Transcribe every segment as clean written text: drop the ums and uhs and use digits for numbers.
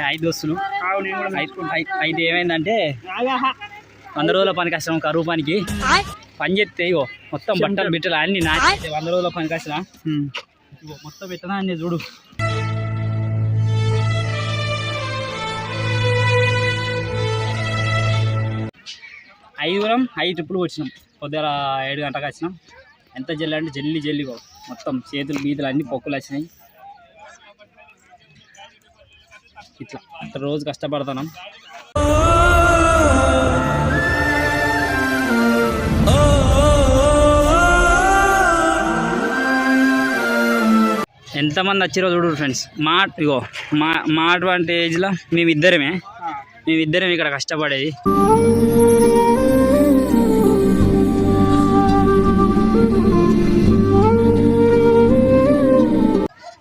5 దోస్తులు. అయితే ఏమైందంటే 100 రోజుల పని కష్టం కరువు పనికి పని చేస్తే ఇగో మొత్తం బట్టలు బిట్టలు అన్ని నా 100 రోజుల పని కష్టం ఇగో మొత్తం పెట్టనా అన్ని చూడు. ఐదు ట్రిప్పులు వచ్చినాం. పొద్దున 7 గంటలకు వచ్చినాం. ఎంత జల్లి అంటే జల్లి మొత్తం చేతులు బీతులు అన్ని పొక్కులు వచ్చినాయి. ఇట్లా రోజు కష్టపడుతున్నాం. ఎంతమంది వచ్చిరో చూడు ఫ్రెండ్స్. మా అడ్వాంటేజ్లో మేమిద్దరమే ఇక్కడ కష్టపడేది.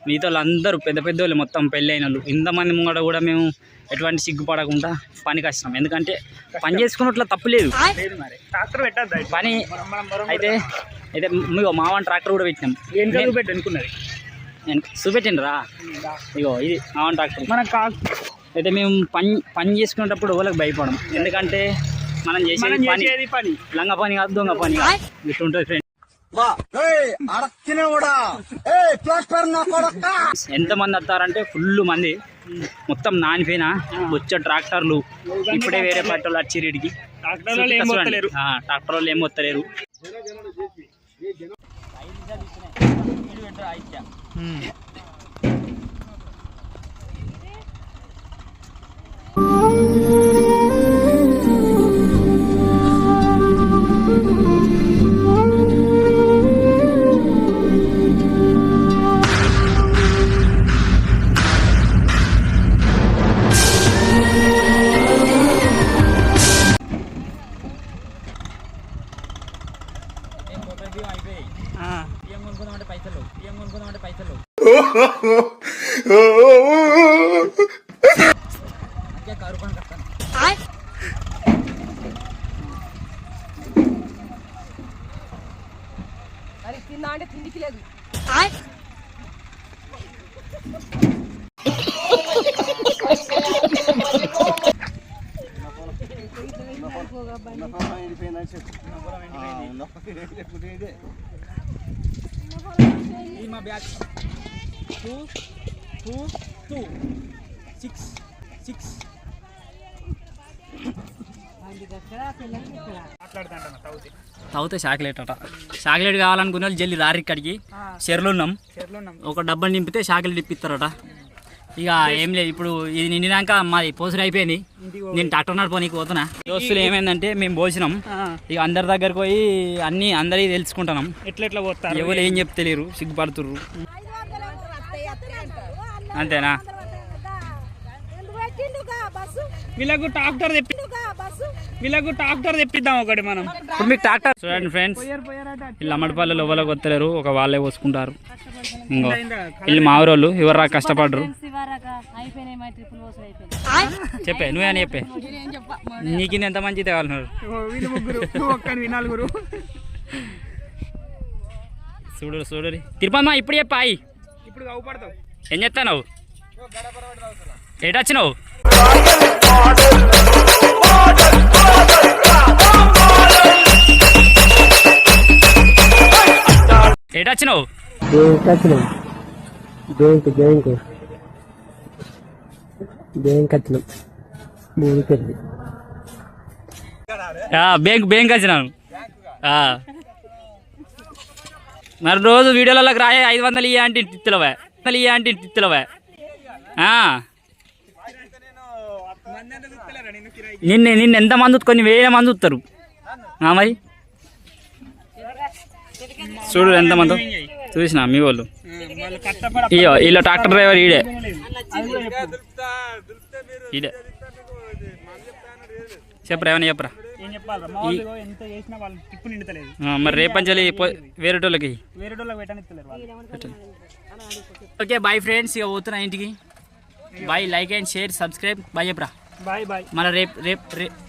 మిగతా వాళ్ళందరూ పెద్ద వాళ్ళు మొత్తం పెళ్ళి అయిన వాళ్ళు. ఇంతమంది ముంగట కూడా మేము ఎటువంటి సిగ్గుపడకుండా పనికి వచ్చినాం. ఎందుకంటే పని చేసుకున్నట్ల తప్పు లేదు. పని అయితే మీకు మావన్ ట్రాక్టర్ కూడా పెట్టినాం. అనుకున్నది చూపెట్టిండ్రా ఇగో ఇది మావన్ ట్రాక్టర్. అయితే మేము పని చేసుకునేటప్పుడు వాళ్ళకి భయపడం. ఎందుకంటే మనం చేసేది పని లంగ పని కాదు, దొంగ పని కాదు. ఇట్లుంటుంది ఫ్రెండ్స్. ఎంతమంది వస్తారంటే ఫుల్ మంది, మొత్తం నానిపోయినా వచ్చే ట్రాక్టర్లు. ఇప్పుడే వేరే పట్టలు వచ్చి రీడికి ట్రాక్టర్ వాళ్ళు ఏం వస్తలేరు. పైసలు కరువు పని కట్టాను. అరే తిన్నా అంటే తిండికి లేదు. మా బ్యాచ్ 2 6 తాగితే చాక్లెట్ అట. చాక్లెట్ కావాలనుకునే వాళ్ళు జల్లి రారి ఇక్కడికి చెర్లు ఉన్నాం. ఒక డబ్బా నింపితే చాక్లెట్ ఇప్పిస్తారట. ఇక ఏం లేదు, ఇప్పుడు ఇది నిండినాక మాది పోసరి అయిపోయింది. నేను ట్రాక్టర్ నడిపోనీకి పోతున్నా. దోస్తులు ఏమైందంటే మేము పోసినాం. ఇక అందరి దగ్గరకు పోయి అందరికీ తెలుసుకుంటున్నాం. ఎట్లా పోతారు, ఎవరు ఏం చెప్తలేరు, సిగ్గుపడుతుర్రు. అంతేనా? వీళ్ళకు ట్రాక్టర్ తెప్పిద్దాం ఒకటి మనం. ఇప్పుడు మీకు ట్రాక్టర్ చూడండి ఫ్రెండ్స్. వీళ్ళు అమ్మడిపల్లి లోపలికి వస్తలేరు, ఒక వాళ్ళే పోసుకుంటారు. ఇంకో వీళ్ళు మా ఊరోళ్ళు ఎవరు కష్టపడరు. చెప్పే నువ్వేనా చెప్పే, నీకు ఎంత మంచి తేవాలన్నారు. చూడు తిరుపతి ఇప్పుడు చెప్పాయి. ఏం చెప్తావు, ఏటొచ్చినావు? ఏటొచ్చినావు? బ్యాంక్ వచ్చినాను. మరి రోజు వీడియోలలోకి రాయే 500 ఇయ్య అంటే ఇత్తులవే. నిన్న ఎంత మంది కొన్ని 1000 మంది వస్తారు. మరి చూడు ఎంతమంది చూసినా మీ వాళ్ళు. ఇలా ట్రాక్టర్ డ్రైవర్ ఈడే చెప్పరా, ఏమన్నా చెప్పరా. మరి రేపంచాలి వేరేటోళ్ళకి. ఓకే బాయ్ ఫ్రెండ్స్, ఇక పోతున్నా ఇంటికి. Bye. Like and share subscribe. Bye చెప్పరా. బాయ్ మళ్ళీ రేపు